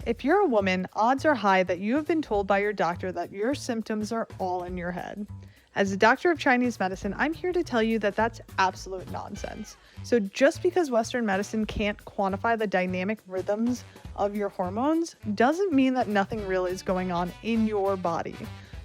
If you're a woman, odds are high that you have been told by your doctor that your symptoms are all in your head. As a doctor of Chinese medicine, I'm here to tell you that that's absolute nonsense. So, just because Western medicine can't quantify the dynamic rhythms of your hormones doesn't mean that nothing real is going on in your body.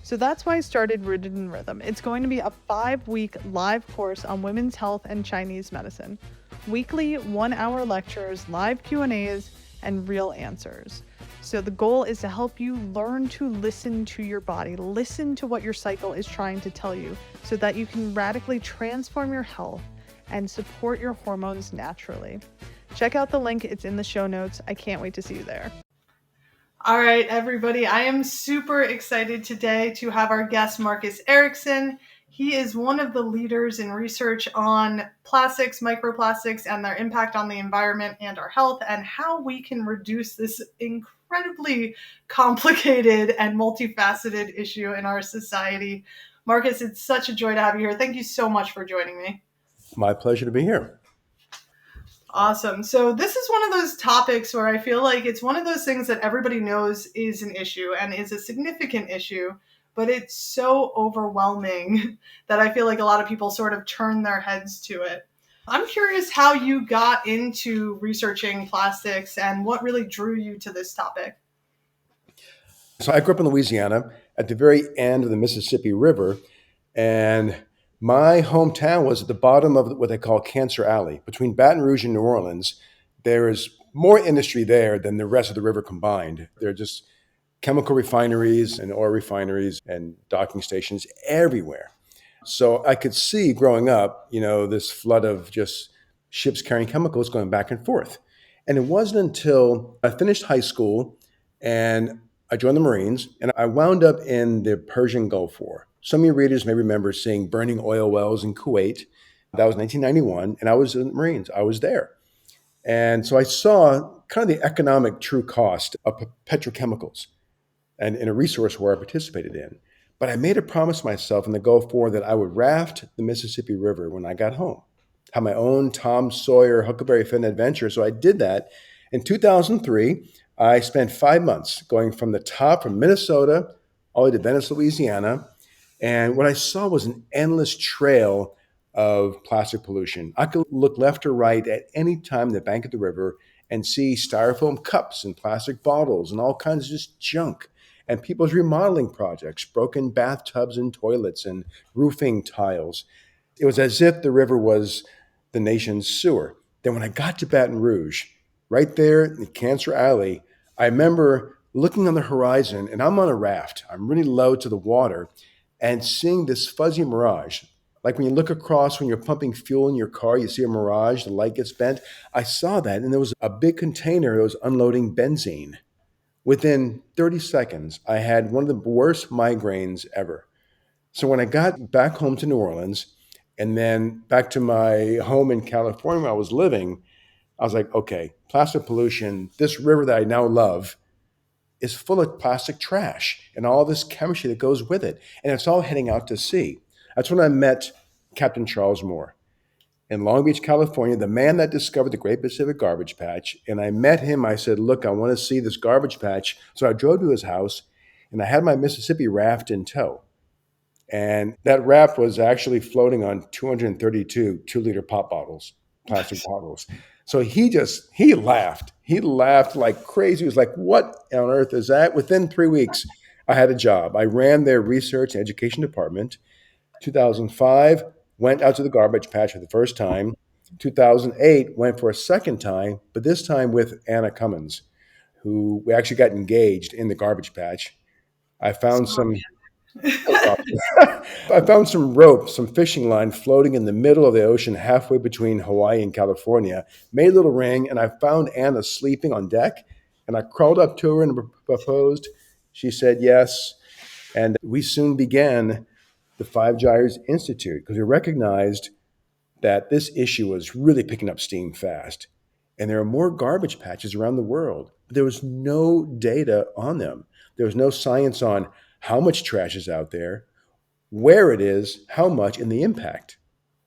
So, that's why I started Rooted in Rhythm. It's going to be a 5-week live course on women's health and Chinese medicine. Weekly 1-hour lectures, live Q&As, and real answers. So the goal is to help you learn to listen to your body, listen to what your cycle is trying to tell you so that you can radically transform your health and support your hormones naturally. Check out the link, it's in the show notes. I can't wait to see you there. All right, everybody, I am super excited today to have our guest, Marcus Eriksen. He is one of the leaders in research on plastics, microplastics, and their impact on the environment and our health, and how we can reduce this incredibly complicated and multifaceted issue in our society. Marcus, it's such a joy to have you here. Thank you so much for joining me. My pleasure to be here. Awesome. So this is one of those topics where I feel like it's one of those things that everybody knows is an issue and is a significant issue, but it's so overwhelming that I feel like a lot of people sort of turn their heads to it. I'm curious how you got into researching plastics and what really drew you to this topic. So I grew up in Louisiana at the very end of the Mississippi River, and my hometown was at the bottom of what they call Cancer Alley. Between Baton Rouge and New Orleans, there is more industry there than the rest of the river combined. There are just chemical refineries and oil refineries and docking stations everywhere. So I could see growing up, this flood of just ships carrying chemicals going back and forth. And it wasn't until I finished high school and I joined the Marines, and I wound up in the Persian Gulf War. Some of your readers may remember seeing burning oil wells in Kuwait. That was 1991, and I was in the Marines. I was there. And so I saw kind of the economic true cost of petrochemicals and in a resource war I participated in. But I made a promise to myself in the Gulf War that I would raft the Mississippi River when I got home. Have my own Tom Sawyer Huckleberry Finn adventure. So I did that. In 2003, I spent 5 months going from the top from Minnesota all the way to Venice, Louisiana. And what I saw was an endless trail of plastic pollution. I could look left or right at any time in the bank of the river and see styrofoam cups and plastic bottles and all kinds of just junk. And people's remodeling projects, broken bathtubs and toilets and roofing tiles. It was as if the river was the nation's sewer. Then when I got to Baton Rouge, right there in Cancer Alley, I remember looking on the horizon, and I'm on a raft. I'm really low to the water, and seeing this fuzzy mirage. Like when you look across when you're pumping fuel in your car, you see a mirage, the light gets bent. I saw that, and there was a big container that was unloading benzene. Within 30 seconds, I had one of the worst migraines ever. So when I got back home to New Orleans, and then back to my home in California where I was living, I was like, okay, plastic pollution, this river that I now love is full of plastic trash and all this chemistry that goes with it. And it's all heading out to sea. That's when I met Captain Charles Moore in Long Beach, California, the man that discovered the Great Pacific Garbage Patch. And I met him. I said, look, I want to see this garbage patch. So I drove to his house, and I had my Mississippi raft in tow. And that raft was actually floating on 232 2-liter pop bottles, plastic bottles. So he laughed. He laughed like crazy. He was like, what on earth is that? Within 3 weeks, I had a job. I ran their research and education department. 2005, went out to the garbage patch for the first time. 2008, went for a second time, but this time with Anna Cummins, who we actually got engaged in the garbage patch. I found some I found some rope, some fishing line floating in the middle of the ocean halfway between Hawaii and California, made a little ring, and I found Anna sleeping on deck, and I crawled up to her and proposed. She said yes, and we soon began the Gyres Institute because we recognized that this issue was really picking up steam fast. And there are more garbage patches around the world, but there was no data on them. There was no science on how much trash is out there, where it is, how much, and the impact.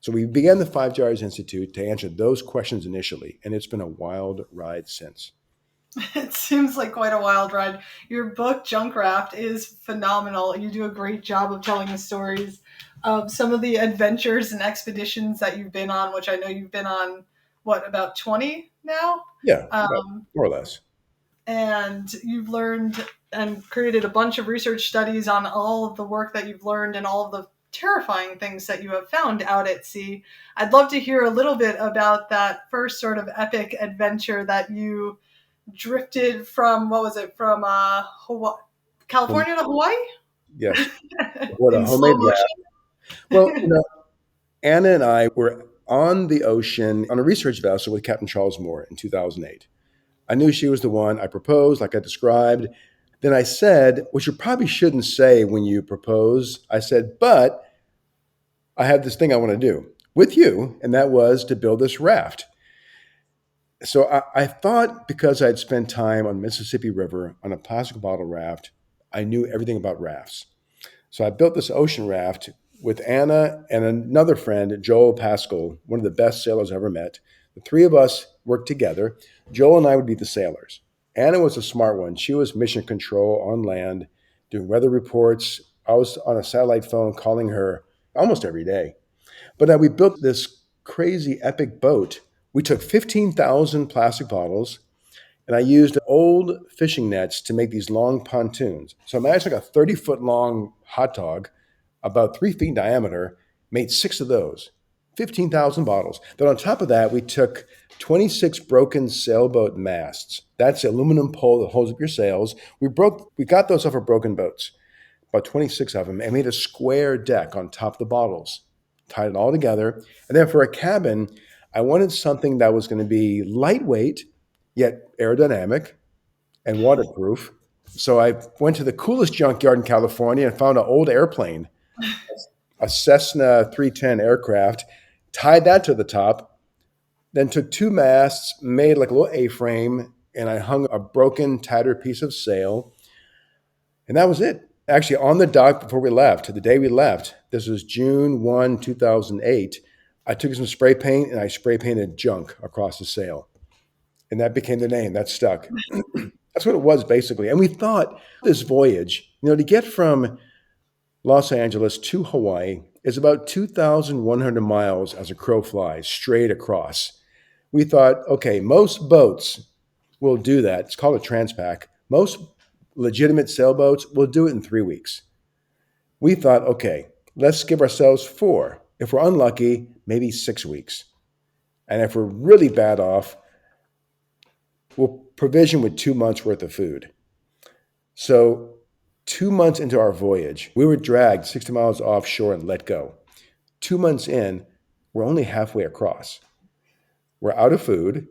So we began the Gyres Institute to answer those questions initially, and it's been a wild ride since. It seems like quite a wild ride. Your book, Junk Raft, is phenomenal. You do a great job of telling the stories of some of the adventures and expeditions that you've been on, which I know you've been on, what, about 20 now? Yeah, about Um, more or less. and you've learned and created a bunch of research studies on all of the work that you've learned and all of the terrifying things that you have found out at sea. I'd love to hear a little bit about that first sort of epic adventure that you drifted from. What was it, from Hawaii, Home, California to Hawaii? yes. What a In slow homemade raft. Well, motion. Anna and I were on the ocean on a research vessel with Captain Charles Moore in 2008. I knew she was the one. I proposed, like I described. Then I said, which you probably shouldn't say when you propose, I said, but I have this thing I want to do with you, and that was to build this raft. So I thought because I'd spent time on the Mississippi River on a plastic bottle raft, I knew everything about rafts. So I built this ocean raft with Anna and another friend, Joel Pascal, one of the best sailors I ever met. The three of us worked together. Joel and I would be the sailors. Anna was a smart one. She was mission control on land, doing weather reports. I was on a satellite phone calling her almost every day. But we built this crazy epic boat. We took 15,000 plastic bottles and I used old fishing nets to make these long pontoons. So imagine like a 30-foot long hot dog, about 3 feet in diameter, made six of those, 15,000 bottles. Then on top of that, we took 26 broken sailboat masts. That's the aluminum pole that holds up your sails. We got those off of broken boats, about 26 of them, and made a square deck on top of the bottles, tied it all together. And then for a cabin, I wanted something that was going to be lightweight, yet aerodynamic and waterproof. So I went to the coolest junkyard in California and found an old airplane, a Cessna 310 aircraft, tied that to the top, then took two masts, made like a little A-frame, and I hung a broken, tattered piece of sail. And that was it. Actually, on the dock before we left, the day we left, this was June 1, 2008, I took some spray paint and I spray painted junk across the sail. And that became the name. That stuck. That's what it was, basically. And we thought this voyage, to get from Los Angeles to Hawaii is about 2,100 miles as a crow flies, straight across. We thought, okay, most boats will do that. It's called a transpac. Most legitimate sailboats will do it in 3 weeks. We thought, okay, let's give ourselves 4. If we're unlucky, maybe 6 weeks. And if we're really bad off, we'll provision with 2 months worth of food. So 2 months into our voyage, we were dragged 60 miles offshore and let go. 2 months in, we're only halfway across. We're out of food,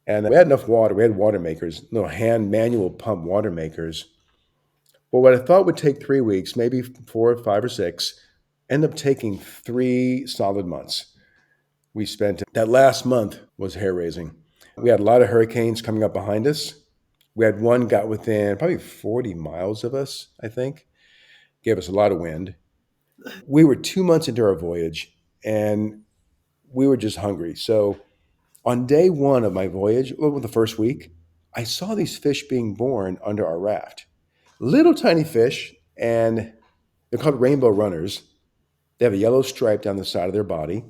and we had enough water. We had water makers, little hand manual pump water makers. But what I thought would take 3 weeks, maybe 4, 5, or 6, ended up taking 3 solid months. We spent that last month was hair raising. We had a lot of hurricanes coming up behind us. We had one got within probably 40 miles of us, I think. Gave us a lot of wind. We were 2 months into our voyage and we were just hungry. So on day 1 of my voyage, over the first week, I saw these fish being born under our raft. Little tiny fish, and they're called rainbow runners. They have a yellow stripe down the side of their body.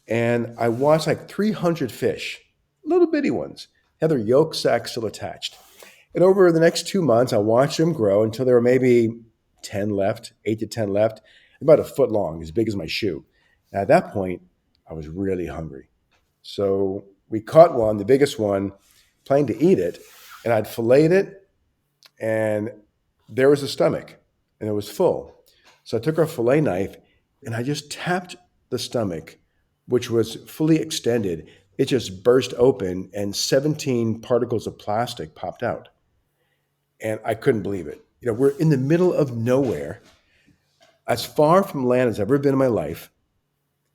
And I watched like 300 fish, little bitty ones, have their yolk sac still attached. And over the next 2 months, I watched them grow until there were maybe 10 left, 8 to 10 left, about a foot long, as big as my shoe. And at that point, I was really hungry. So we caught one, the biggest one, planning to eat it, and I'd filleted it, and there was a stomach, and it was full. So I took our fillet knife, and I just tapped the stomach, which was fully extended. It just burst open, and 17 particles of plastic popped out. And I couldn't believe it. We're in the middle of nowhere, as far from land as I've ever been in my life.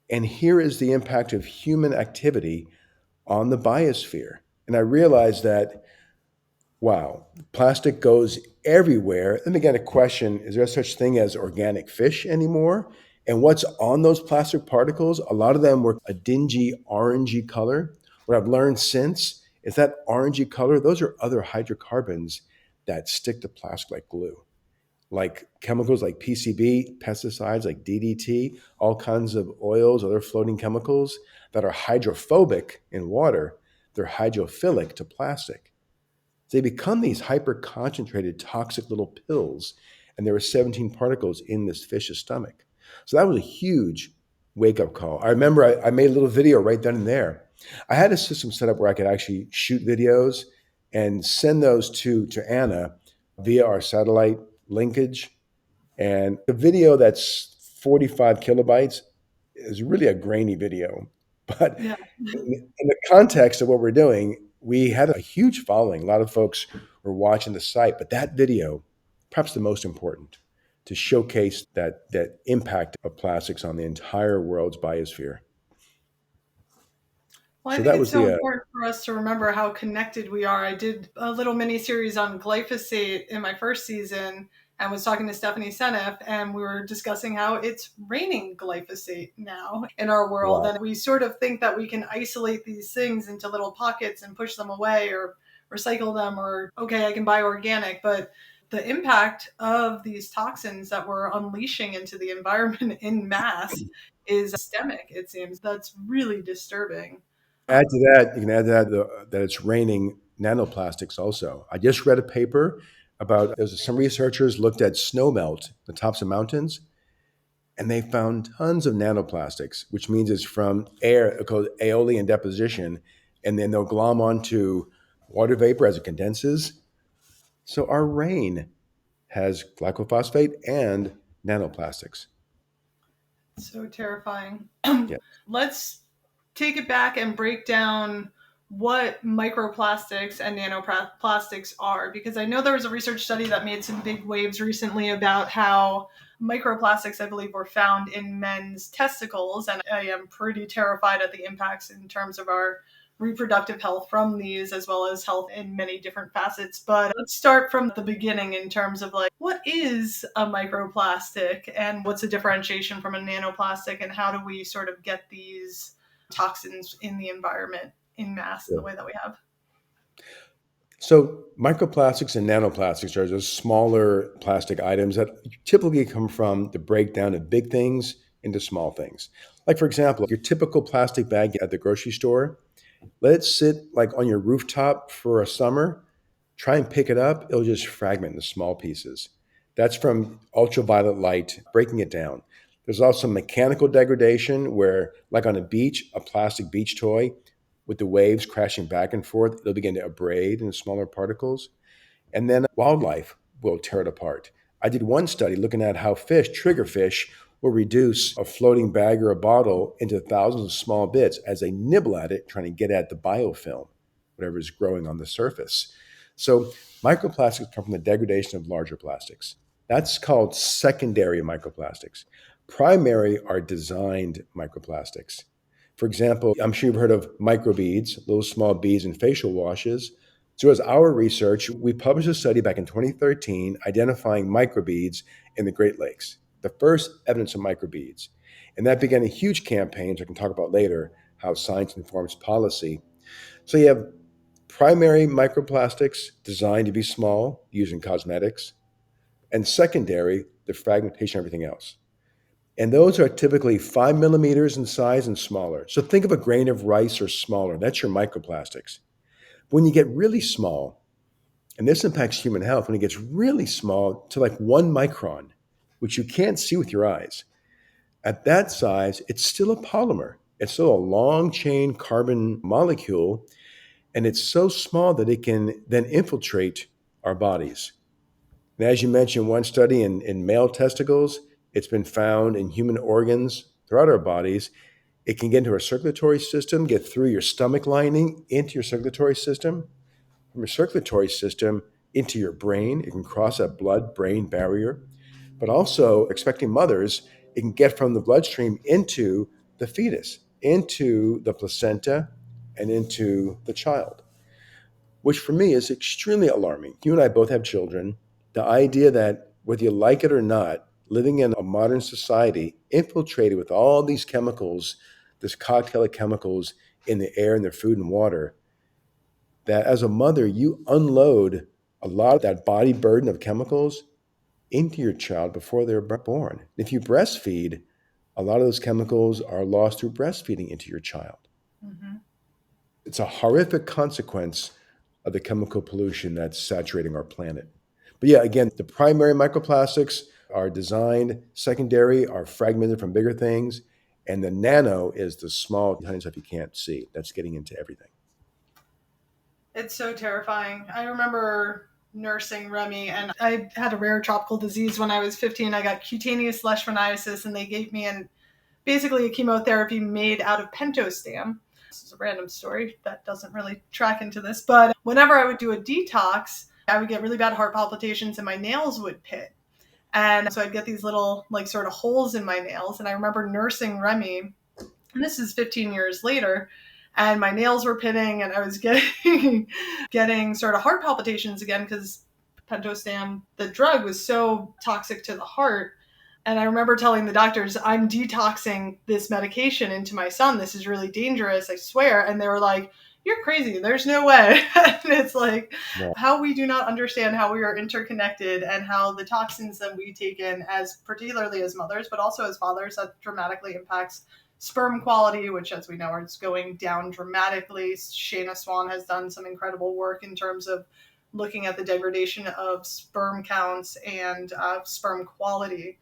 And here is the impact of human activity on the biosphere. And I realized that, wow, plastic goes everywhere. Then began to question, is there such thing as organic fish anymore? And what's on those plastic particles? A lot of them were a dingy orangey color. What I've learned since is that orangey color. Those are other hydrocarbons that stick to plastic like glue, like chemicals like PCB, pesticides like DDT, all kinds of oils, other floating chemicals that are hydrophobic in water. They're hydrophilic to plastic. They become these hyper concentrated toxic little pills. And there were 17 particles in this fish's stomach. So that was a huge wake up call. I remember I made a little video right then and there. I had a system set up where I could actually shoot videos and send those to Anna via our satellite linkage. And the video that's 45 kilobytes is really a grainy video. But Yeah. in the context of what we're doing, we had a huge following. A lot of folks were watching the site, but that video, perhaps the most important, to showcase that impact of plastics on the entire world's biosphere. Well, I So think that it's was so the important for us to remember how connected we are. I did a little mini series on glyphosate in my first season and was talking to Stephanie Seneff, and we were discussing how it's raining glyphosate now in our world. wow. And we sort of think that we can isolate these things into little pockets and push them away or recycle them, or, okay, I can buy organic. But the impact of these toxins that we're unleashing into the environment in mass is systemic, it seems. That's really disturbing. Add to that, you can add to that it's raining nanoplastics also. I just read a paper about there's some researchers looked at snow melt, the tops of mountains, and they found tons of nanoplastics, which means it's from air called aeolian deposition, and then they'll glom onto water vapor as it condenses. So our rain has glycophosphate and nanoplastics. So terrifying. Yeah. Let's take it back and break down what microplastics and nanoplastics are, because I know there was a research study that made some big waves recently about how microplastics, I believe, were found in men's testicles, and I am pretty terrified at the impacts in terms of our reproductive health from these, as well as health in many different facets. But let's start from the beginning in terms of, like, what is a microplastic and what's a differentiation from a nanoplastic, and how do we sort of get these toxins in the environment in mass in the way that we have? So microplastics and nanoplastics are just smaller plastic items that typically come from the breakdown of big things into small things. Like, for example, your typical plastic bag at the grocery store, let it sit like on your rooftop for a summer. Try and pick it up, it'll just fragment into small pieces. That's from ultraviolet light breaking it down. There's also mechanical degradation where, like on a beach, a plastic beach toy, with the waves crashing back and forth, it'll begin to abrade into smaller particles. And then wildlife will tear it apart. I did one study looking at how triggerfish, will reduce a floating bag or a bottle into thousands of small bits as they nibble at it, trying to get at the biofilm, whatever is growing on the surface. So microplastics come from the degradation of larger plastics. That's called secondary microplastics. Primary are designed microplastics. For example, I'm sure you've heard of microbeads, little small beads in facial washes. So, as our research, we published a study back in 2013 identifying microbeads in the Great Lakes, the first evidence of microbeads. And that began a huge campaign, which I can talk about later, how science informs policy. So, you have primary microplastics designed to be small, used in cosmetics, and secondary, the fragmentation of everything else. And those are typically 5 millimeters in size and smaller. So think of a grain of rice or smaller. That's your microplastics. When you get really small, and this impacts human health, when it gets really small to like 1 micron, which you can't see with your eyes, at that size, it's still a polymer. It's still a long chain carbon molecule, and it's so small that it can then infiltrate our bodies. And as you mentioned, one study in male testicles, it's been found in human organs throughout our bodies. It can get into our circulatory system, get through your stomach lining into your circulatory system, from your circulatory system into your brain. It can cross that blood-brain barrier. But also, expecting mothers, it can get from the bloodstream into the fetus, into the placenta, and into the child, which for me is extremely alarming. You and I both have children. The idea that whether you like it or not, living in a modern society infiltrated with all these chemicals, this cocktail of chemicals in the air and their food and water, that as a mother, you unload a lot of that body burden of chemicals into your child before they're born. If you breastfeed, a lot of those chemicals are lost through breastfeeding into your child. Mm-hmm. It's a horrific consequence of the chemical pollution that's saturating our planet. But yeah, again, the primary microplastics are designed, secondary are fragmented from bigger things, and the nano is the small, tiny stuff you can't see that's getting into everything. It's so terrifying. I remember nursing Remy, and I had a rare tropical disease when I was 15. I got cutaneous leishmaniasis, and they gave me basically a chemotherapy made out of pentostam. This is a random story that doesn't really track into this, but whenever I would do a detox, I would get really bad heart palpitations and my nails would pit. And so I'd get these little, like, sort of holes in my nails. And I remember nursing Remy, and this is 15 years later, and my nails were pitting and I was getting sort of heart palpitations again because pentostam, the drug, was so toxic to the heart. And I remember telling the doctors, I'm detoxing this medication into my son. This is really dangerous, I swear. And they were like, you're crazy. There's no way. And it's like, Yeah. how we do not understand how we are interconnected and how the toxins that we take in, as particularly as mothers, but also as fathers, that dramatically impacts sperm quality, which, as we know, is going down dramatically. Shayna Swan has done some incredible work in terms of looking at the degradation of sperm counts and sperm quality.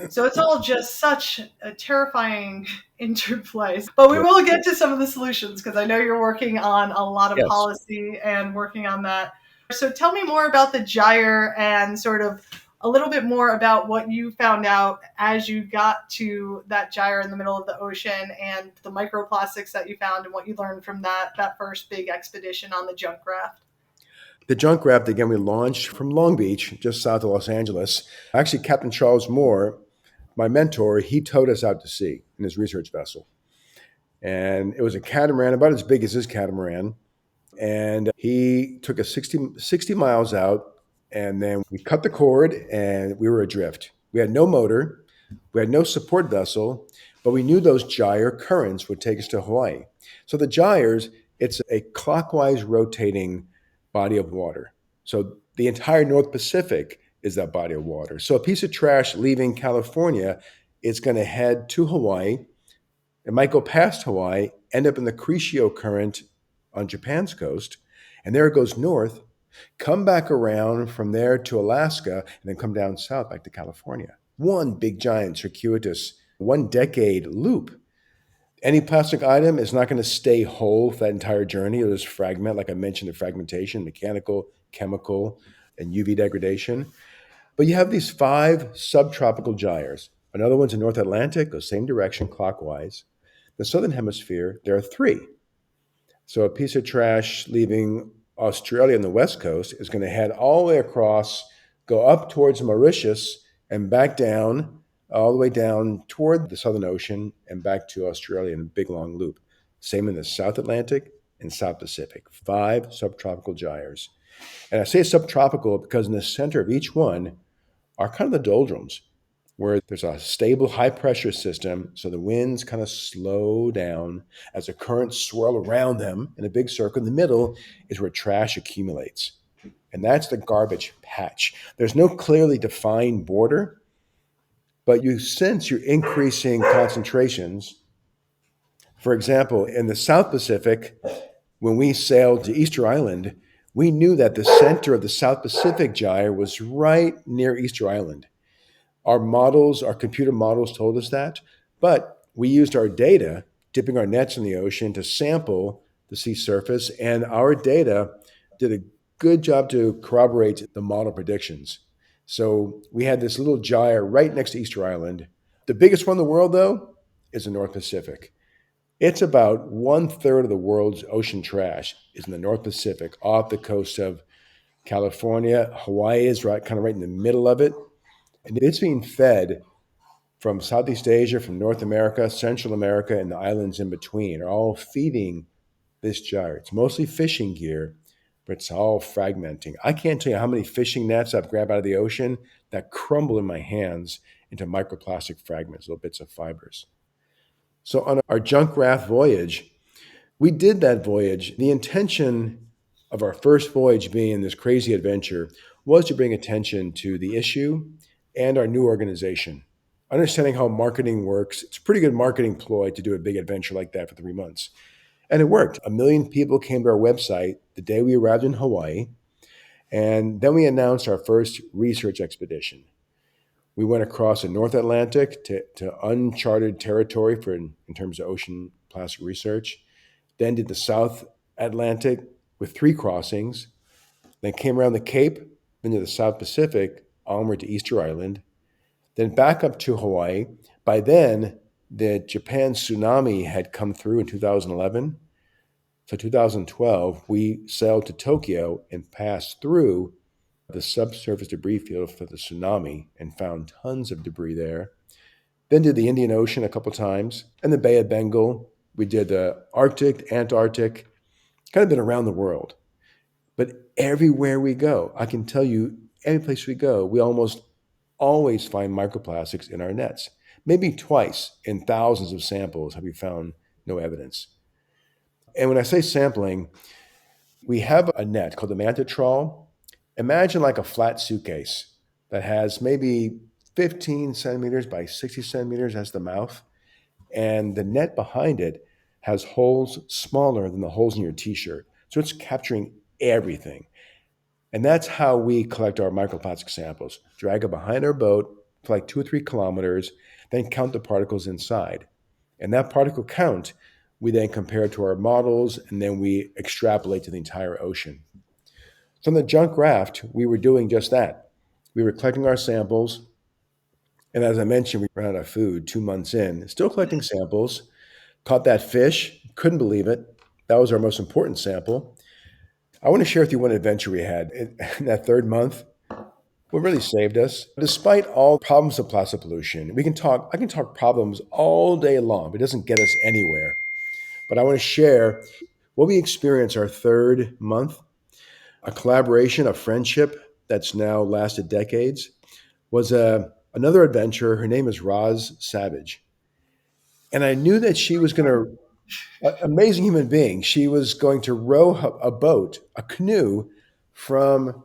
So it's all just such a terrifying interplay. But we will get to some of the solutions because I know you're working on a lot of Yes. policy and working on that. So tell me more about the gyre and sort of a little bit more about what you found out as you got to that gyre in the middle of the ocean and the microplastics that you found and what you learned from that first big expedition on the Junk Raft. The Junk Raft, again, we launched from Long Beach, just south of Los Angeles. Actually, Captain Charles Moore, my mentor, he towed us out to sea in his research vessel. And it was a catamaran, about as big as his catamaran. And he took us 60 miles out, and then we cut the cord and we were adrift. We had no motor, we had no support vessel, but we knew those gyre currents would take us to Hawaii. So the gyres, it's a clockwise rotating body of water. So the entire North Pacific is that body of water. So a piece of trash leaving California is going to head to Hawaii. It might go past Hawaii, end up in the Cresceo Current on Japan's coast, and there it goes north, come back around from there to Alaska, and then come down south back to California. One big, giant, circuitous, 1 decade loop. Any plastic item is not going to stay whole for that entire journey. It'll just fragment, like I mentioned, the fragmentation, mechanical, chemical, and UV degradation. But you have these 5 subtropical gyres. Another one's in North Atlantic, goes same direction, clockwise. The southern hemisphere, there are 3. So a piece of trash leaving Australia on the west coast is going to head all the way across, go up towards Mauritius, and back down, all the way down toward the Southern Ocean and back to Australia in a big long loop. Same in the South Atlantic and South Pacific. 5 subtropical gyres. And I say subtropical because in the center of each one are kind of the doldrums, where there's a stable high pressure system, so the winds kind of slow down as the currents swirl around them in a big circle. In the middle is where trash accumulates, and that's the garbage patch. There's no clearly defined border, but you sense you're increasing concentrations. For example, in the South Pacific, when we sailed to Easter Island, we knew that the center of the South Pacific gyre was right near Easter Island. Our models, our computer models told us that, but we used our data, dipping our nets in the ocean to sample the sea surface, and our data did a good job to corroborate the model predictions. So we had this little gyre right next to Easter Island. The biggest one in the world, though, is the North Pacific. It's about 1/3 of the world's ocean trash is in the North Pacific, off the coast of California. Hawaii is right in the middle of it. And it's being fed from Southeast Asia, from North America, Central America, and the islands in between are all feeding this gyre. It's mostly fishing gear, but it's all fragmenting. I can't tell you how many fishing nets I've grabbed out of the ocean that crumble in my hands into microplastic fragments, little bits of fibers. So on our Junk Raft voyage, we did that voyage. The intention of our first voyage being this crazy adventure was to bring attention to the issue and our new organization. Understanding how marketing works, it's a pretty good marketing ploy to do a big adventure like that for 3 months. And it worked. 1 million people came to our website the day we arrived in Hawaii. And then we announced our first research expedition. We went across the North Atlantic to uncharted territory in terms of ocean plastic research, then did the South Atlantic with 3 crossings, then came around the Cape, then to the South Pacific, onward to Easter Island, then back up to Hawaii. By then, the Japan tsunami had come through in 2011. So 2012, we sailed to Tokyo and passed through the subsurface debris field for the tsunami and found tons of debris there. Then did the Indian Ocean a couple times and the Bay of Bengal. We did the Arctic, Antarctic, kind of been around the world. But everywhere we go, I can tell you, any place we go, we almost always find microplastics in our nets. Maybe twice in thousands of samples have we found no evidence. And when I say sampling, we have a net called the manta trawl. Imagine like a flat suitcase that has maybe 15 centimeters by 60 centimeters as the mouth. And the net behind it has holes smaller than the holes in your t-shirt. So it's capturing everything. And that's how we collect our microplastic samples. Drag it behind our boat for like 2 or 3 kilometers, then count the particles inside. And that particle count, we then compare to our models, and then we extrapolate to the entire ocean. So on the Junk Raft, we were doing just that. We were collecting our samples. And as I mentioned, we ran out of food 2 months in, still collecting samples, caught that fish, couldn't believe it. That was our most important sample. I want to share with you one adventure we had in that 3rd month. What really saved us, despite all problems of plastic pollution, I can talk problems all day long, but it doesn't get us anywhere. But I want to share what we experienced our 3rd month, a collaboration, a friendship that's now lasted decades, was another adventurer. Her name is Roz Savage. And I knew that she was going to, amazing human being, she was going to row a boat, a canoe, from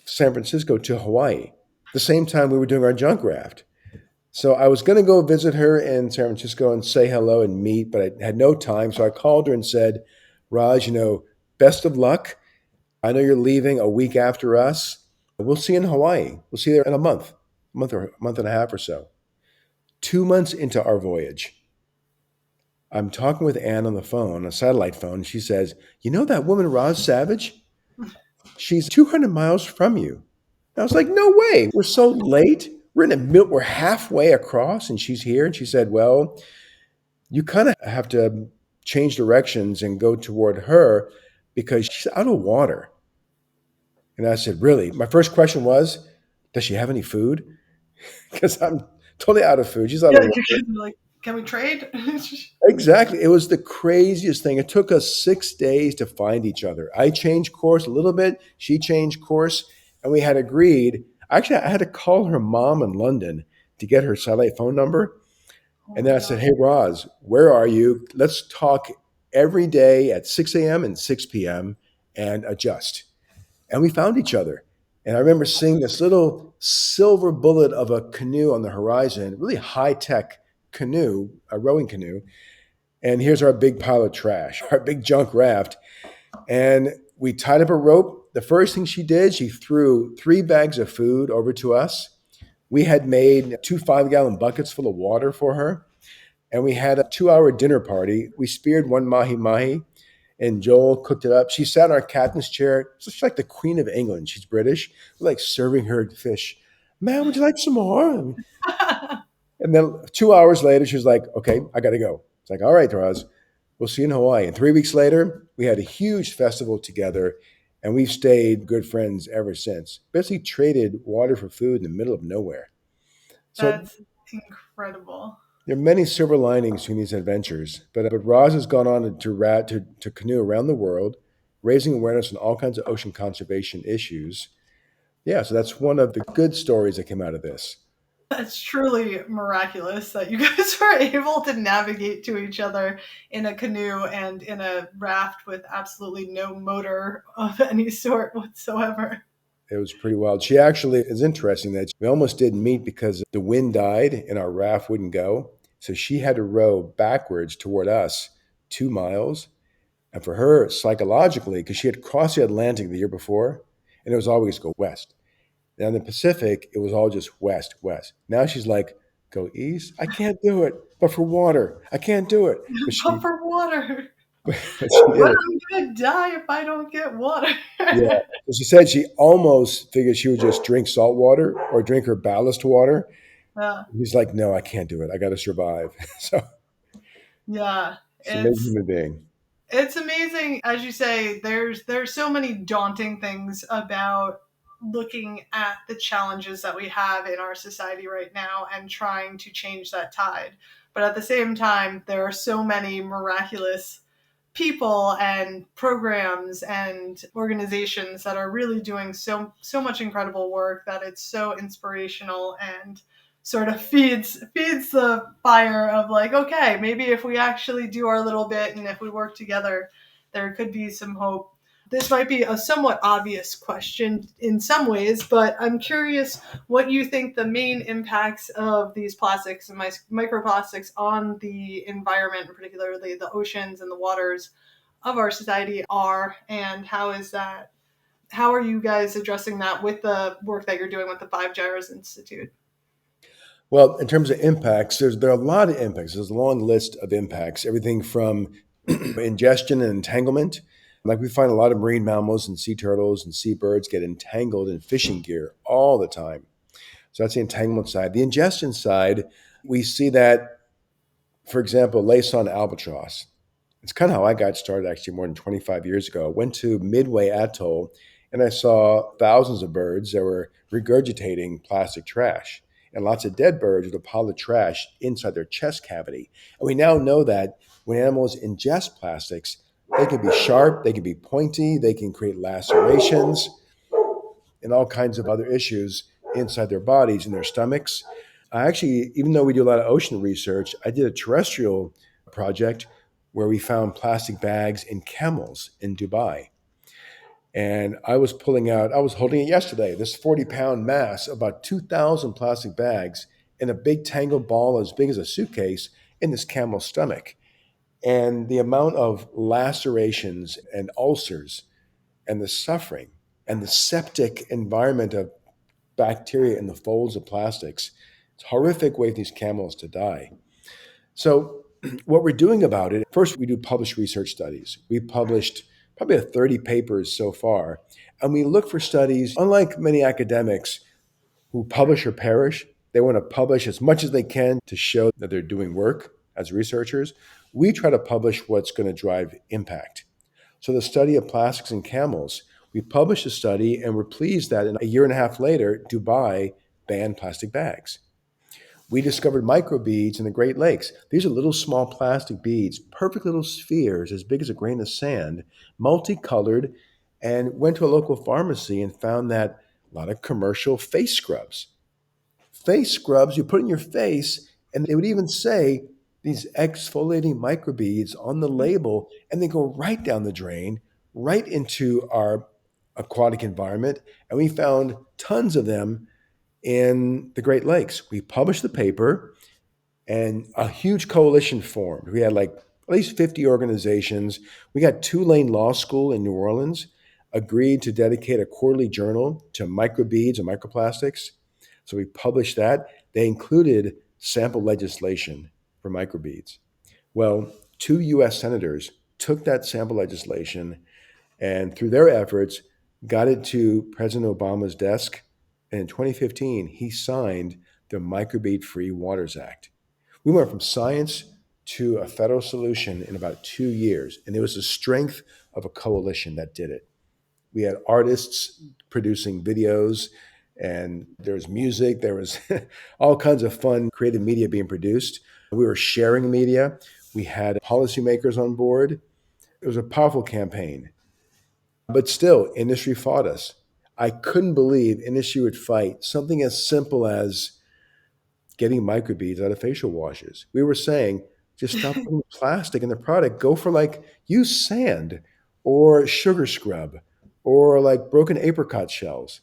San Francisco to Hawaii, the same time we were doing our Junk Raft. So I was going to go visit her in San Francisco and say hello and meet, but I had no time. So I called her and said, Raj, best of luck. I know you're leaving a week after us. We'll see you in Hawaii. We'll see you there in a month or a month and a half or so. 2 months into our voyage, I'm talking with Ann on the phone, a satellite phone. And she says, you know that woman, Roz Savage? She's 200 miles from you. I was like, no way. We're so late. We're halfway across and she's here. And she said, well, you kind of have to change directions and go toward her because she's out of water. And I said, really? My first question was, does she have any food? Because I'm totally out of food. She's out of water. Like, can we trade? Exactly. It was the craziest thing. It took us 6 days to find each other. I changed course a little bit. She changed course. And we had agreed. Actually, I had to call her mom in London to get her satellite phone number. And then I said, hey, Roz, where are you? Let's talk every day at 6 a.m. and 6 p.m. and adjust. And we found each other. And I remember seeing this little silver bullet of a canoe on the horizon, really high-tech canoe, a rowing canoe. And here's our big pile of trash, our big junk raft. And we tied up a rope. The first thing she did, she threw 3 bags of food over to us. We had made 2 5-gallon buckets full of water for her. And we had a 2-hour dinner party. We speared 1 mahi-mahi, and Joel cooked it up. She sat in our captain's chair. She's like the Queen of England. She's British. We're like serving her fish. Man, would you like some more? And then 2 hours later, she was like, okay, I got to go. It's like, all right, Roz, we'll see you in Hawaii. And 3 weeks later, we had a huge festival together, and we've stayed good friends ever since. Basically traded water for food in the middle of nowhere. So That's incredible. there are many silver linings to these adventures, but Roz has gone on to canoe around the world, raising awareness on all kinds of ocean conservation issues. Yeah, so that's one of the good stories that came out of this. That's truly miraculous that you guys were able to navigate to each other in a canoe and in a raft with absolutely no motor of any sort whatsoever. It was pretty wild. She actually, it's interesting that we almost didn't meet because the wind died and our raft wouldn't go. So she had to row backwards toward us 2 miles. And for her, psychologically, because she had crossed the Atlantic the year before, and it was always go west. Now in the Pacific, it was all just west, west. Now she's like, go east? I can't do it. But for water, I can't do it. But But she, for water, but she did but it. I'm gonna die if I don't get water. Yeah. So she said she almost figured she would just drink salt water or drink her ballast water. Yeah, He's like, no, I can't do it. I got to survive. So yeah. she's an amazing It's human being. it's amazing, as you say. There's so many daunting things about looking at the challenges that we have in our society right now and trying to change that tide. But at the same time, there are so many miraculous people and programs and organizations that are really doing so much incredible work that it's so inspirational and sort of feeds the fire of like, okay, maybe if we actually do our little bit and if we work together, there could be some hope. This might be a somewhat obvious question in some ways, but I'm curious what you think the main impacts of these plastics and microplastics on the environment, and particularly the oceans and the waters of our society are, and how are you guys addressing that with the work that you're doing with the Gyres Institute? Well, in terms of impacts, there are a lot of impacts. There's a long list of impacts, everything from ingestion and entanglement. Like we find a lot of marine mammals and sea turtles and seabirds get entangled in fishing gear all the time. So that's the entanglement side. The ingestion side, we see that, for example, Laysan albatross. It's kind of how I got started actually more than 25 years ago. I went to Midway Atoll and I saw thousands of birds that were regurgitating plastic trash and lots of dead birds with a pile of trash inside their chest cavity. And we now know that when animals ingest plastics, they can be sharp, they can be pointy, they can create lacerations and all kinds of other issues inside their bodies and their stomachs. I actually, even though we do a lot of ocean research, I did a terrestrial project where we found plastic bags in camels in Dubai. And I was I was holding it yesterday, this 40-pound mass, about 2,000 plastic bags in a big tangled ball as big as a suitcase in this camel's stomach. And the amount of lacerations and ulcers and the suffering and the septic environment of bacteria in the folds of plastics, it's a horrific way for these camels to die. So, what we're doing about it, first, we do published research studies. We published probably 30 papers so far, and we look for studies, unlike many academics who publish or perish, they want to publish as much as they can to show that they're doing work as researchers. We try to publish what's going to drive impact. So, the study of plastics in camels, we published a study, and we're pleased that a year and a half later, Dubai banned plastic bags. We discovered microbeads in the Great Lakes. These are little small plastic beads, perfect little spheres as big as a grain of sand, multicolored, and went to a local pharmacy and found that a lot of commercial face scrubs you put in your face, and they would even say these exfoliating microbeads on the label, and they go right down the drain, right into our aquatic environment. And we found tons of them in the Great Lakes. We published the paper and a huge coalition formed. We had like at least 50 organizations. We got Tulane Law School in New Orleans agreed to dedicate a quarterly journal to microbeads and microplastics. So we published that. They included sample legislation for microbeads. Well, two US senators took that sample legislation and through their efforts got it to President Obama's desk. And in 2015, he signed the Microbead Free Waters Act. We went from science to a federal solution in about 2 years. And it was the strength of a coalition that did it. We had artists producing videos, and there was music, there was all kinds of fun, creative media being produced. We were sharing media. We had policymakers on board. It was a powerful campaign. But still, industry fought us. I couldn't believe industry would fight something as simple as getting microbeads out of facial washes. We were saying, just stop putting plastic in the product. Go for like, use sand or sugar scrub or like broken apricot shells.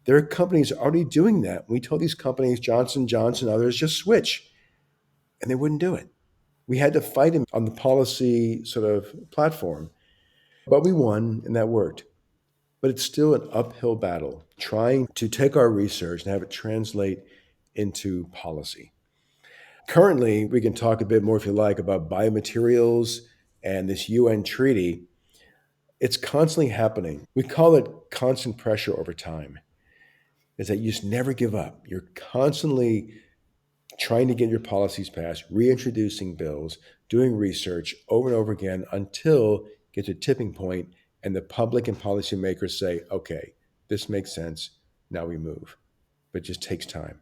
There are companies already doing that. We told these companies, Johnson Johnson, others, just switch, and they wouldn't do it. We had to fight him on the policy sort of platform, but we won, and that worked. But it's still an uphill battle trying to take our research and have it translate into policy. Currently, we can talk a bit more, if you like, about biomaterials and this UN treaty. It's constantly happening. We call it constant pressure over time. Is that you just never give up. You're constantly trying to get your policies passed, reintroducing bills, doing research over and over again until it gets to a tipping point and the public and policymakers say, okay, this makes sense. Now we move. But it just takes time.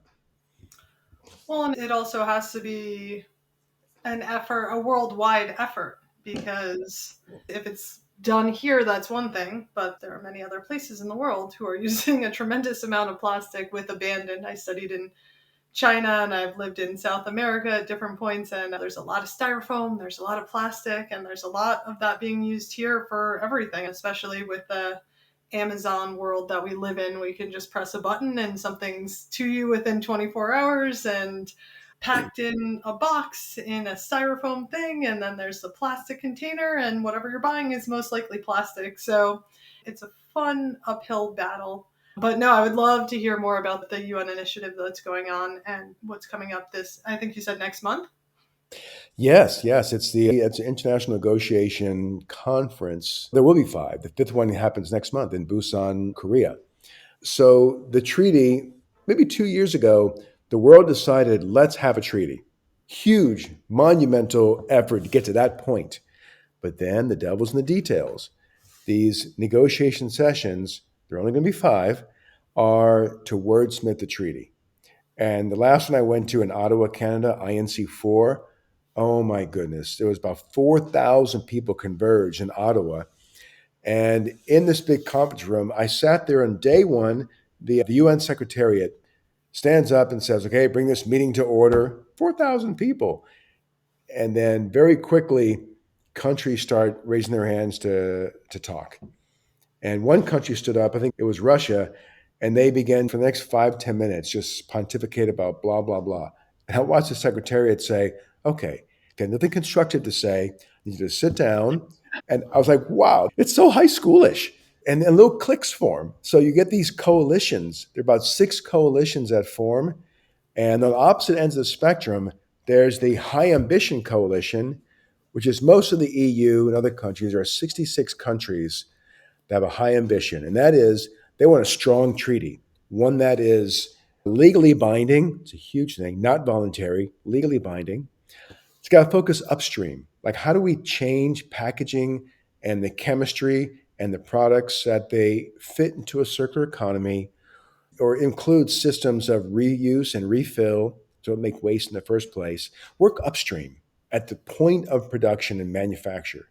Well, and it also has to be an effort, a worldwide effort, because if it's done here, that's one thing, but there are many other places in the world who are using a tremendous amount of plastic with abandon. I studied in China and I've lived in South America at different points, and there's a lot of styrofoam, there's a lot of plastic, and there's a lot of that being used here for everything, especially with the Amazon world that we live in. We can just press a button and something's to you within 24 hours and packed in a box in a styrofoam thing, and then there's the plastic container, and whatever you're buying is most likely plastic. So it's a fun uphill battle. But no, I would love to hear more about the UN initiative that's going on and what's coming up this, I think you said next month? Yes, it's an international negotiation conference. There will be 5. The 5th one happens next month in Busan, Korea. So the treaty, maybe 2 years ago, the world decided, let's have a treaty. Huge, monumental effort to get to that point. But then the devil's in the details. These negotiation sessions, there are only going to be 5, are to wordsmith the treaty. And the last one I went to in Ottawa, Canada, INC4, oh my goodness, there was about 4,000 people converged in Ottawa. And in this big conference room, I sat there on day one. The UN Secretariat stands up and says, okay, bring this meeting to order. 4,000 people. And then very quickly, countries start raising their hands to talk. And one country stood up, I think it was Russia, and they began for the next 5-10 minutes just pontificate about blah, blah, blah. And I watched the Secretariat say, okay, nothing constructive to say. You need to sit down. And I was like, wow, it's so high schoolish. And then little cliques form. So you get these coalitions. There are about 6 coalitions that form. And on the opposite ends of the spectrum, there's the High Ambition Coalition, which is most of the EU and other countries. There are 66 countries that have a high ambition. And that is, they want a strong treaty, one that is legally binding. It's a huge thing, not voluntary, legally binding. It's got to focus upstream. Like, how do we change packaging and the chemistry and the products that they fit into a circular economy or include systems of reuse and refill so it make waste in the first place? Work upstream at the point of production and manufacture.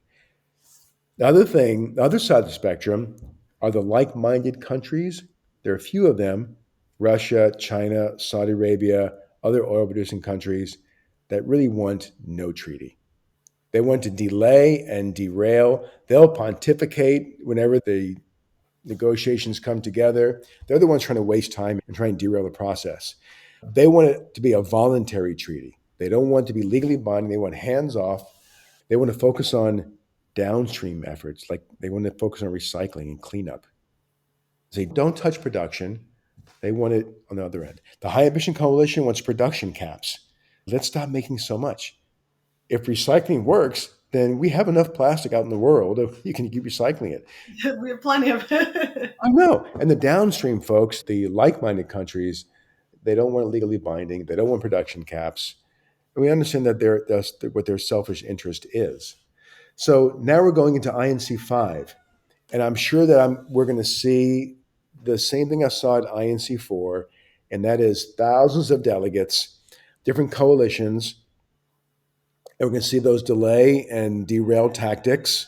The other side of the spectrum are the like-minded countries. There are a few of them, Russia, China, Saudi Arabia, other oil-producing countries that really want no treaty. They want to delay and derail. They'll pontificate whenever the negotiations come together. They're the ones trying to waste time and try and derail the process. They want it to be a voluntary treaty. They don't want it to be legally binding. They want hands off. They want to focus on downstream efforts, like they want to focus on recycling and cleanup. They don't touch production. They want it on the other end. The High Ambition Coalition wants production caps. Let's stop making so much. If recycling works, then we have enough plastic out in the world. You can keep recycling it. We have plenty of it. I know. And the downstream folks, the like-minded countries, they don't want it legally binding. They don't want production caps. And we understand that that's what their selfish interest is. So now we're going into INC5. And I'm sure that we're going to see the same thing I saw at INC4, and that is thousands of delegates, different coalitions, and we're going to see those delay and derail tactics.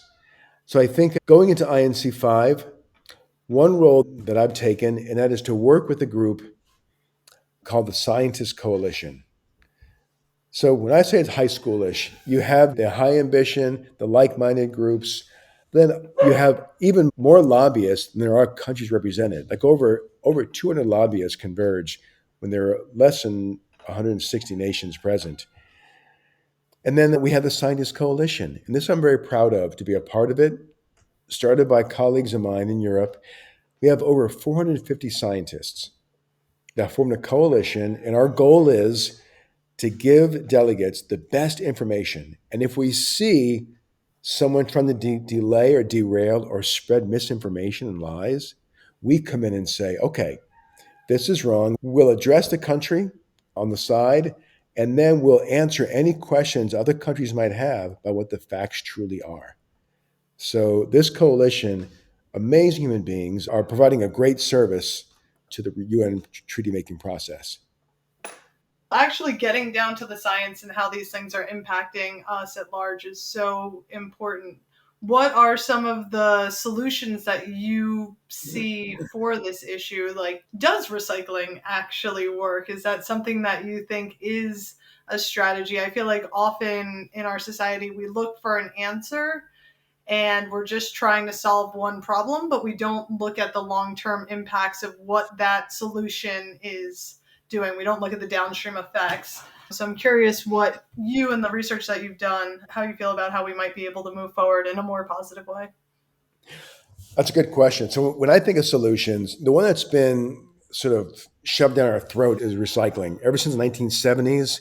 So I think going into INC5, one role that I've taken, and that is to work with a group called the Scientist Coalition. So when I say it's high schoolish, you have the high ambition, the like-minded groups. Then you have even more lobbyists than there are countries represented. Like over 200 lobbyists converge when there are less than 160 nations present. And then we have the Scientist Coalition. And this I'm very proud of to be a part of it. Started by colleagues of mine in Europe. We have over 450 scientists that formed a coalition. And our goal is to give delegates the best information. And if we see someone trying to delay or derail or spread misinformation and lies, we come in and say, okay, this is wrong. We'll address the country on the side, and then we'll answer any questions other countries might have about what the facts truly are. So, this coalition, amazing human beings, are providing a great service to the UN treaty making process. Actually getting down to the science and how these things are impacting us at large is so important. What are some of the solutions that you see for this issue? Like, does recycling actually work? Is that something that you think is a strategy? I feel like often in our society we look for an answer and we're just trying to solve one problem, but we don't look at the long-term impacts of what that solution is doing. We don't look at the downstream effects. So I'm curious what you and the research that you've done, how you feel about how we might be able to move forward in a more positive way. That's a good question. So, when I think of solutions, the one that's been sort of shoved down our throat is recycling. Ever since the 1970s,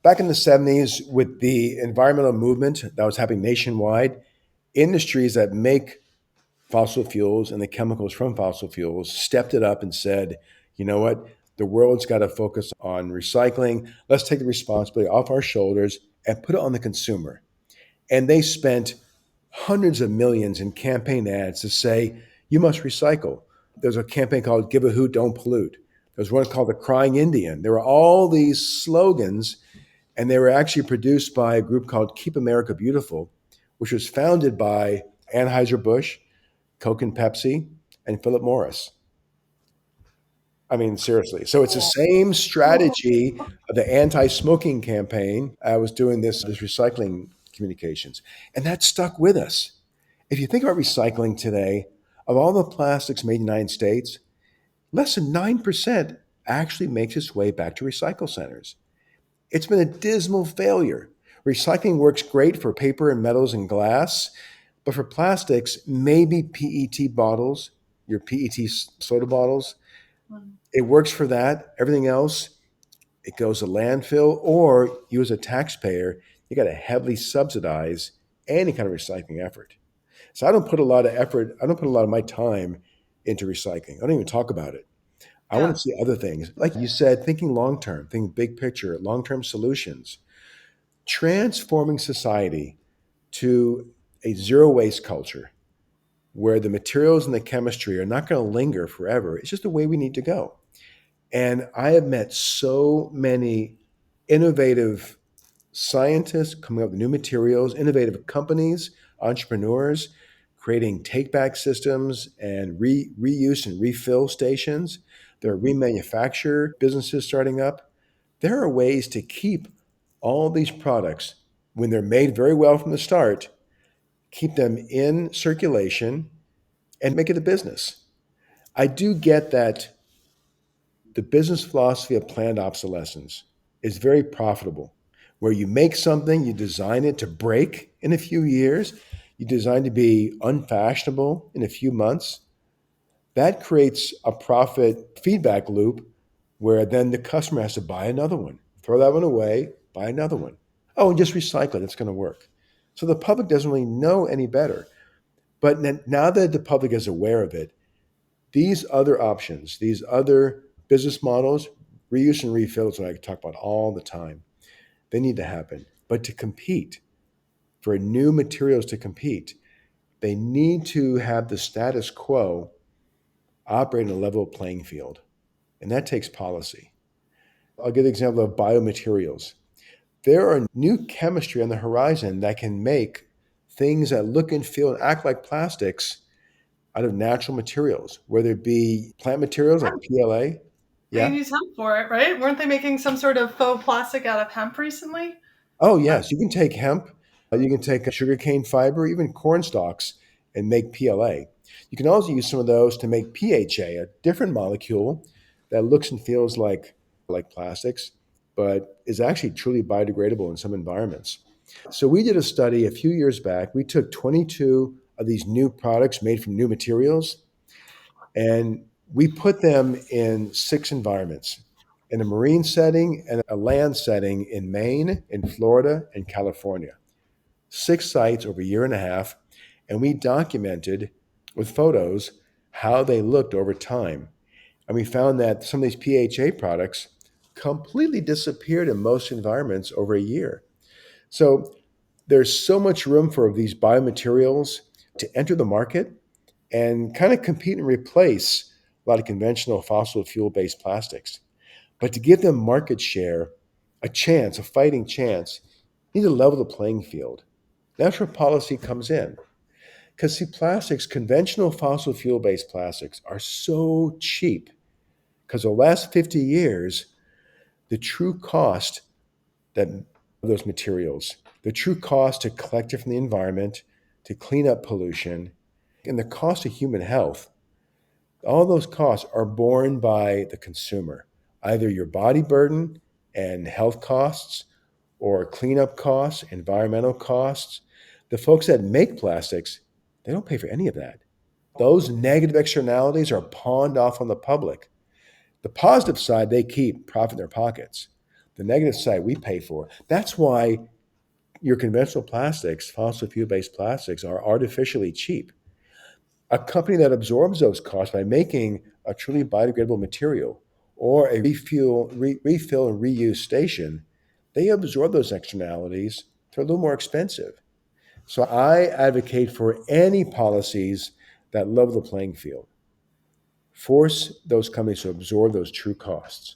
back in the 70s, with the environmental movement that was happening nationwide, industries that make fossil fuels and the chemicals from fossil fuels stepped it up and said, you know what? The world's got to focus on recycling. Let's take the responsibility off our shoulders and put it on the consumer. And they spent hundreds of millions in campaign ads to say, you must recycle. There's a campaign called Give a Hoot, Don't Pollute. There's one called The Crying Indian. There were all these slogans, and they were actually produced by a group called Keep America Beautiful, which was founded by Anheuser-Busch, Coke and Pepsi, and Philip Morris. I mean, seriously. So it's the same strategy of the anti-smoking campaign. I was doing this recycling communications, and that stuck with us. If you think about recycling today, of all the plastics made in the United States, less than 9% actually makes its way back to recycle centers. It's been a dismal failure. Recycling works great for paper and metals and glass, but for plastics, maybe PET bottles, your PET soda bottles, it works for that. Everything else, it goes to landfill, or you as a taxpayer, you got to heavily subsidize any kind of recycling effort. So I don't put a lot of effort, I don't put a lot of my time into recycling. I don't even talk about it. I want Yeah. to see other things. Like you said, thinking long term, thinking big picture, long term solutions, transforming society to a zero waste culture where the materials and the chemistry are not going to linger forever. It's just the way we need to go. And I have met so many innovative scientists coming up with new materials, innovative companies, entrepreneurs creating take back systems and reuse and refill stations. There are remanufacture businesses starting up. There are ways to keep all these products, when they're made very well from the start, keep them in circulation and make it a business. I do get that the business philosophy of planned obsolescence is very profitable, where you make something, you design it to break in a few years, you design to be unfashionable in a few months. That creates a profit feedback loop where then the customer has to buy another one, throw that one away, buy another one. Oh, and just recycle it, it's going to work. So the public doesn't really know any better. But now that the public is aware of it, these other options, these other business models, reuse and refill is what I talk about all the time. They need to happen. But to compete, for new materials to compete, they need to have the status quo operate in a level playing field. And that takes policy. I'll give the example of biomaterials. There are new chemistry on the horizon that can make things that look and feel and act like plastics out of natural materials, whether it be plant materials like PLA, They can Yeah. use hemp for it, right? Weren't they making some sort of faux plastic out of hemp recently? Oh, yes. You can take hemp, you can take sugarcane fiber, even corn stalks, and make PLA. You can also use some of those to make PHA, a different molecule that looks and feels like plastics, but is actually truly biodegradable in some environments. So we did a study a few years back. We took 22 of these new products made from new materials, and we put them in 6 environments, in a marine setting and a land setting in Maine, in Florida, and California. 6 sites over a year and a half. And we documented with photos how they looked over time. And we found that some of these PHA products completely disappeared in most environments over a year. So there's so much room for these biomaterials to enter the market and kind of compete and replace a lot of conventional fossil fuel based plastics. But to give them market share, a chance, a fighting chance, you need to level the playing field. That's where policy comes in. Because, see, plastics, conventional fossil fuel based plastics, are so cheap because the last 50 years, the true cost that of those materials, the true cost to collect it from the environment, to clean up pollution, and the cost of human health, all those costs are borne by the consumer, either your body burden and health costs, or cleanup costs, environmental costs. The folks that make plastics, they don't pay for any of that. Those negative externalities are pawned off on the public. The positive side, they keep profit in their pockets. The negative side, we pay for. That's why your conventional plastics, fossil fuel based plastics, are artificially cheap. A company that absorbs those costs by making a truly biodegradable material or a refill and reuse station, they absorb those externalities. They're a little more expensive. So I advocate for any policies that level the playing field. Force those companies to absorb those true costs.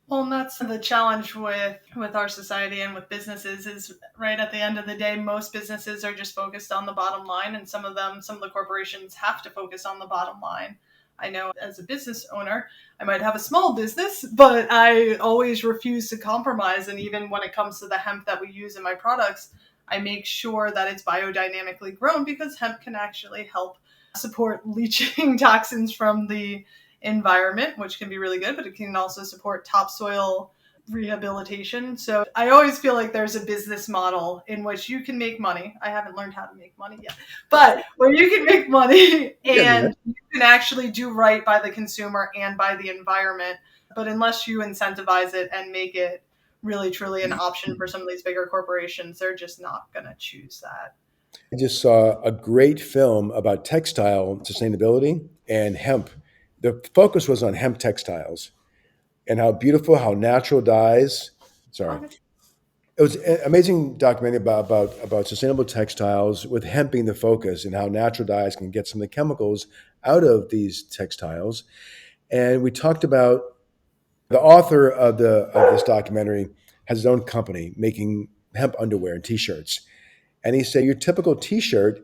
Well, and that's the challenge with our society and with businesses is right at the end of the day, most businesses are just focused on the bottom line, and some of the corporations have to focus on the bottom line. I know as a business owner, I might have a small business, but I always refuse to compromise. And even when it comes to the hemp that we use in my products, I make sure that it's biodynamically grown because hemp can actually help support leaching toxins from the environment, which can be really good, but it can also support topsoil rehabilitation. So I always feel like there's a business model in which you can make money. I haven't learned how to make money yet, but where you can make money Getting there. and you can actually do right by the consumer and by the environment. But unless you incentivize it and make it really truly an option for some of these bigger corporations, they're just not going to choose that. I just saw a great film about textile sustainability and hemp. The focus was on hemp textiles and how beautiful, how natural dyes. Sorry, it was an amazing documentary about sustainable textiles with hemp being the focus and how natural dyes can get some of the chemicals out of these textiles. And we talked about the author of this documentary has his own company making hemp underwear and t-shirts. And he said your typical t-shirt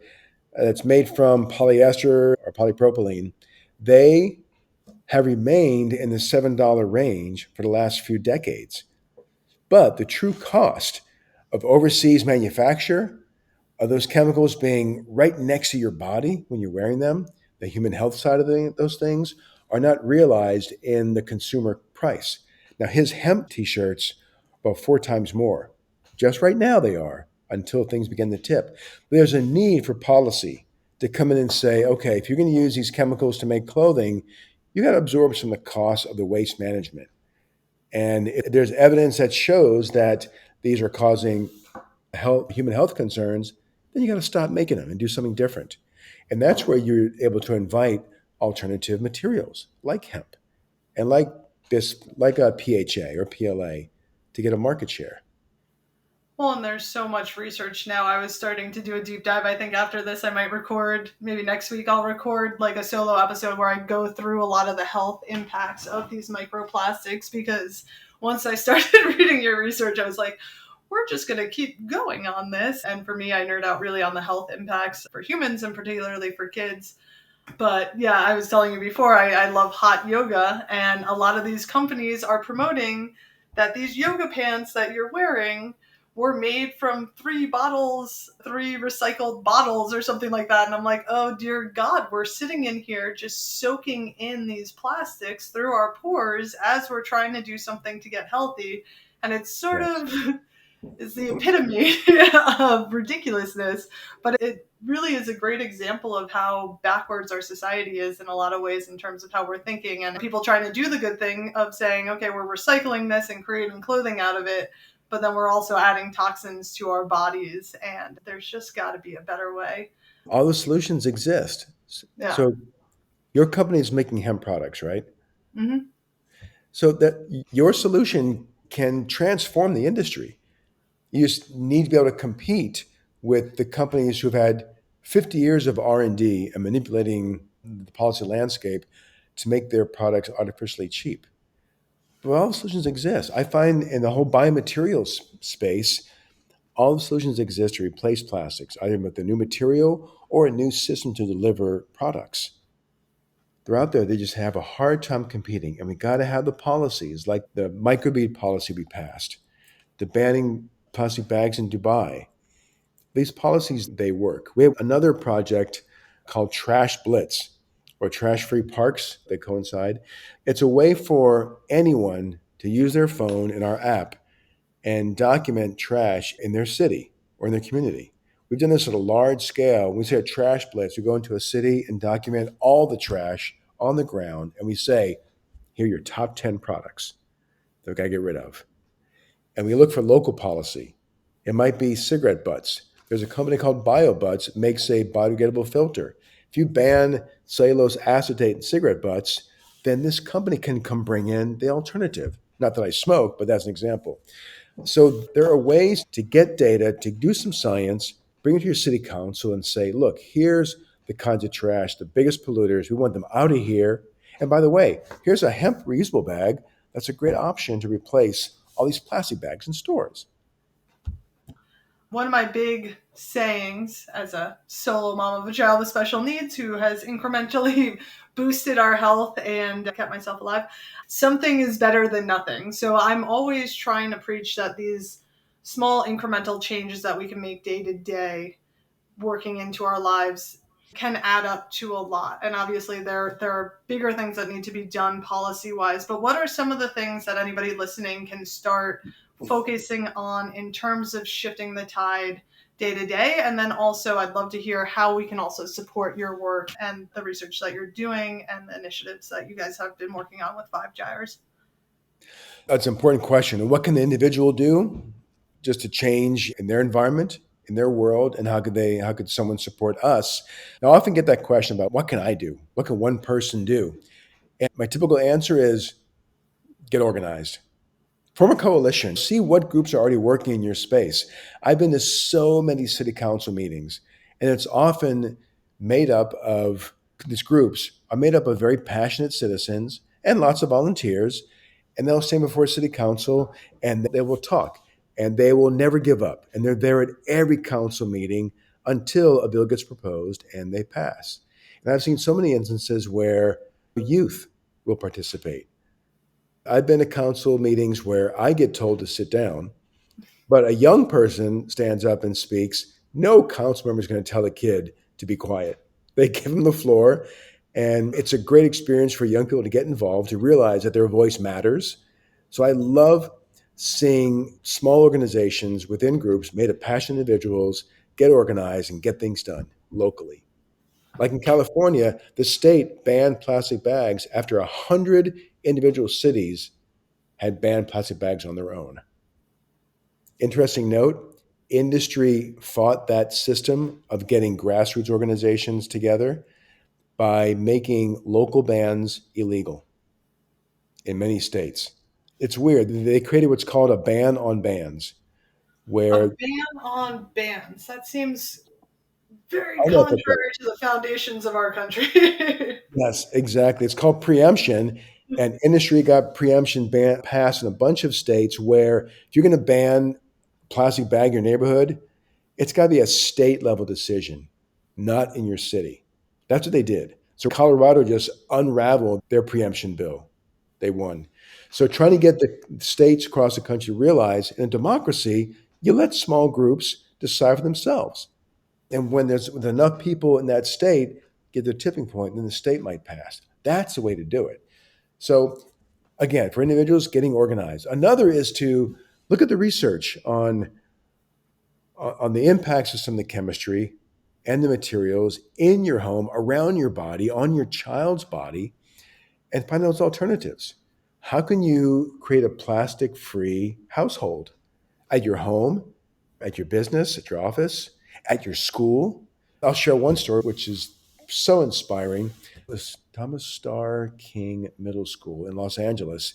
that's made from polyester or polypropylene, they have remained in the $7 range for the last few decades. But the true cost of overseas manufacture, of those chemicals being right next to your body when you're wearing them, the human health side of those things, are not realized in the consumer price. Now, his hemp t shirts are about 4 times more. Just right now, they are until things begin to tip. There's a need for policy to come in and say, okay, if you're going to use these chemicals to make clothing, you got to absorb some of the costs of the waste management. And if there's evidence that shows that these are causing human health concerns, then you got to stop making them and do something different. And that's where you're able to invite alternative materials like hemp and like a PHA or PLA to get a market share. Well, and there's so much research now. I was starting to do a deep dive. I think after this, I might record, maybe next week, I'll record like a solo episode where I go through a lot of the health impacts of these microplastics. Because once I started reading your research, I was like, we're just going to keep going on this. And for me, I nerd out really on the health impacts for humans and particularly for kids. But yeah, I was telling you before, I love hot yoga, and a lot of these companies are promoting that these yoga pants that you're wearing were made from three recycled bottles or something like that. And I'm like, oh dear God, we're sitting in here just soaking in these plastics through our pores as we're trying to do something to get healthy. And it's sort Yes. of is the epitome of ridiculousness, but it really is a great example of how backwards our society is in a lot of ways in terms of how we're thinking, and people trying to do the good thing of saying, okay, we're recycling this and creating clothing out of it, but then we're also adding toxins to our bodies, and there's just got to be a better way. All the solutions exist. Yeah. So your company is making hemp products, right? Hmm. So that your solution can transform the industry. You just need to be able to compete with the companies who've had 50 years of R&D and manipulating the policy landscape to make their products artificially cheap. But all the solutions exist. I find in the whole biomaterials space, all the solutions exist to replace plastics, either with a new material or a new system to deliver products. They're out there, they just have a hard time competing. And we got to have the policies like the microbead policy we passed, the banning plastic bags in Dubai. These policies, they work. We have another project called Trash Blitz or Trash Free Parks that coincide. It's a way for anyone to use their phone in our app and document trash in their city or in their community. We've done this at a large scale. When we say a trash blitz, we go into a city and document all the trash on the ground, and we say, here are your top 10 products that we got to get rid of. And we look for local policy. It might be cigarette butts. There's a company called BioButts that makes a biodegradable filter. If you ban cellulose acetate in cigarette butts, then this company can come bring in the alternative. Not that I smoke, but that's an example. So there are ways to get data, to do some science, bring it to your city council and say, look, here's the kinds of trash, the biggest polluters. We want them out of here. And by the way, here's a hemp reusable bag. That's a great option to replace all these plastic bags in stores. One of my big sayings as a solo mom of a child with special needs who has incrementally boosted our health and kept myself alive, something is better than nothing. So I'm always trying to preach that these small incremental changes that we can make day to day working into our lives can add up to a lot. And obviously there are bigger things that need to be done policy wise, but what are some of the things that anybody listening can start focusing on in terms of shifting the tide day to day? And then also I'd love to hear how we can also support your work and the research that you're doing and the initiatives that you guys have been working on with Five Gyres. That's an important question. And what can the individual do just to change in their environment, in their world, and how could someone support us? Now, I often get that question about what can I do? What can one person do? And my typical answer is get organized. Form a coalition. See what groups are already working in your space. I've been to so many city council meetings, and it's often made up of these groups are made up of very passionate citizens and lots of volunteers, and they'll stand before city council and they will talk, and they will never give up. And they're there at every council meeting until a bill gets proposed and they pass. And I've seen so many instances where youth will participate. I've been to council meetings where I get told to sit down, but a young person stands up and speaks. No council member is going to tell a kid to be quiet. They give them the floor, and it's a great experience for young people to get involved, to realize that their voice matters. So I love seeing small organizations within groups made of passionate individuals get organized and get things done locally. Like in California, the state banned plastic bags after 100 individual cities had banned plastic bags on their own. Interesting note, industry fought that system of getting grassroots organizations together by making local bans illegal in many states. It's weird. They created what's called a ban on bans, A where ban on bans. That seems very I know that's right. contrary to the foundations of our country. Yes, exactly. It's called preemption, and industry got preemption ban passed in a bunch of states where if you're going to ban plastic bag in your neighborhood, it's got to be a state level decision, not in your city. That's what they did. So Colorado just unraveled their preemption bill. They won. So trying to get the states across the country to realize in a democracy, you let small groups decide for themselves. And when there's with enough people in that state get their tipping point, then the state might pass. That's the way to do it. So again, for individuals, getting organized. Another is to look at the research on the impacts of some of the chemistry and the materials in your home, around your body, on your child's body, and find those alternatives. How can you create a plastic-free household at your home, at your business, at your office, at your school? I'll share one story which is so inspiring. It was Thomas Starr King Middle School in Los Angeles.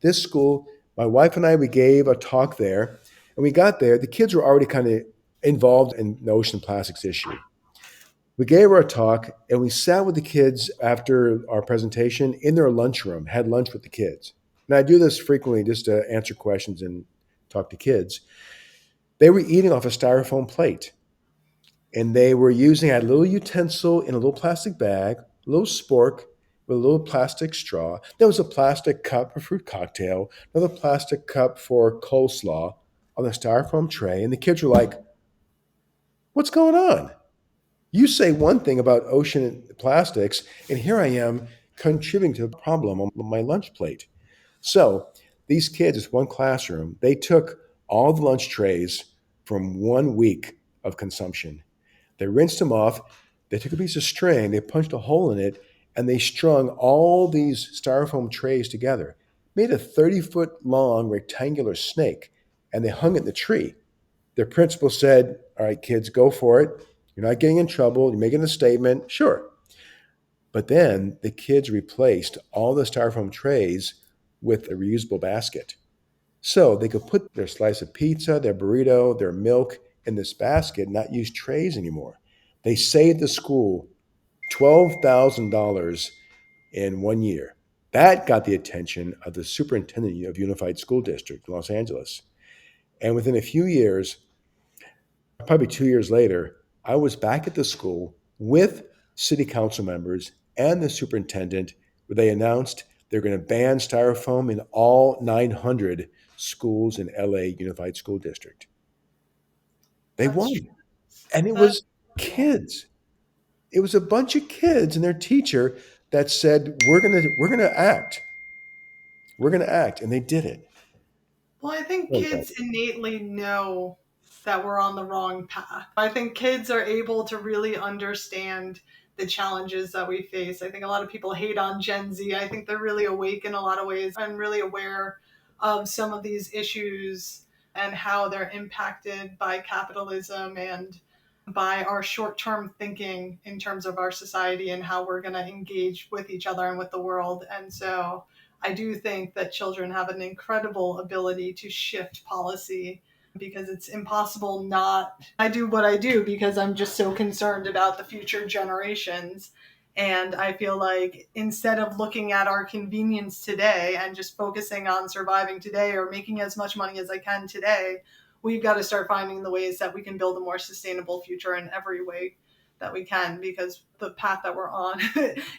This school, my wife and I, we gave a talk there, and we got there. The kids were already kind of involved in the ocean plastics issue. We gave our talk and we sat with the kids after our presentation in their lunchroom, had lunch with the kids. And I do this frequently just to answer questions and talk to kids. They were eating off a styrofoam plate and they were using a little utensil in a little plastic bag, a little spork with a little plastic straw. There was a plastic cup for fruit cocktail, another plastic cup for coleslaw on the styrofoam tray. And the kids were like, "What's going on? You say one thing about ocean plastics, and here I am contributing to the problem on my lunch plate." So these kids, it's one classroom, they took all the lunch trays from 1 week of consumption. They rinsed them off. They took a piece of string, they punched a hole in it, and they strung all these styrofoam trays together, made a 30-foot long rectangular snake, and they hung it in the tree. Their principal said, "All right, kids, go for it. You're not getting in trouble. You're making a statement. Sure." But then the kids replaced all the styrofoam trays with a reusable basket. So they could put their slice of pizza, their burrito, their milk in this basket, and not use trays anymore. They saved the school $12,000 in 1 year. That got the attention of the superintendent of Unified School District in Los Angeles. And within a few years, probably 2 years later, I was back at the school with city council members and the superintendent, where they announced they're going to ban styrofoam in all 900 schools in LA Unified School District. They That's won. And it that's was kids. It was a bunch of kids and their teacher that said, we're gonna act. We're gonna act. And they did it. Well, I think What about kids innately know that we're on the wrong path. I think kids are able to really understand the challenges that we face. I think a lot of people hate on Gen Z. I think they're really awake in a lot of ways and really aware of some of these issues and how they're impacted by capitalism and by our short-term thinking in terms of our society and how we're going to engage with each other and with the world. And so I do think that children have an incredible ability to shift policy because it's impossible not. I do what I do because I'm just so concerned about the future generations. And I feel like instead of looking at our convenience today and just focusing on surviving today or making as much money as I can today, we've got to start finding the ways that we can build a more sustainable future in every way that we can, because the path that we're on,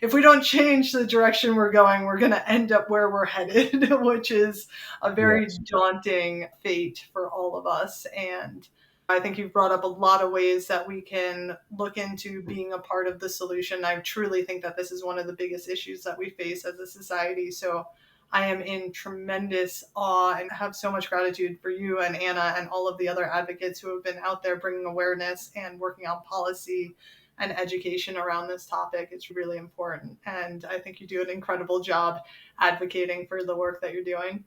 if we don't change the direction we're going, we're going to end up where we're headed, which is a very Yes. daunting fate for all of us. And I think you've brought up a lot of ways that we can look into being a part of the solution. I truly think that this is one of the biggest issues that we face as a society. So I am in tremendous awe and have so much gratitude for you and Anna and all of the other advocates who have been out there bringing awareness and working on policy and education around this topic. It's really important. And I think you do an incredible job advocating for the work that you're doing.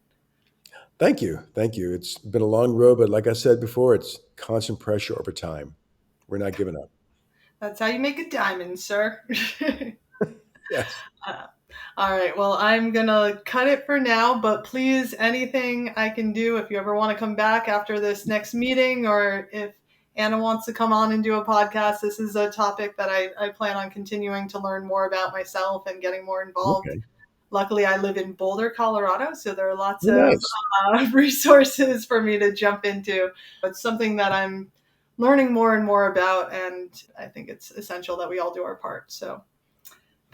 Thank you. Thank you. It's been a long road, but like I said before, it's constant pressure over time. We're not giving up. That's how you make a diamond, sir. Yes. All right. Well, I'm going to cut it for now, but please, anything I can do if you ever want to come back after this next meeting, or if Anna wants to come on and do a podcast, this is a topic that I plan on continuing to learn more about myself and getting more involved. Okay. Luckily, I live in Boulder, Colorado, so there are lots Oh, of nice. resources for me to jump into. It's something that I'm learning more and more about, and I think it's essential that we all do our part. So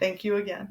Thank you again.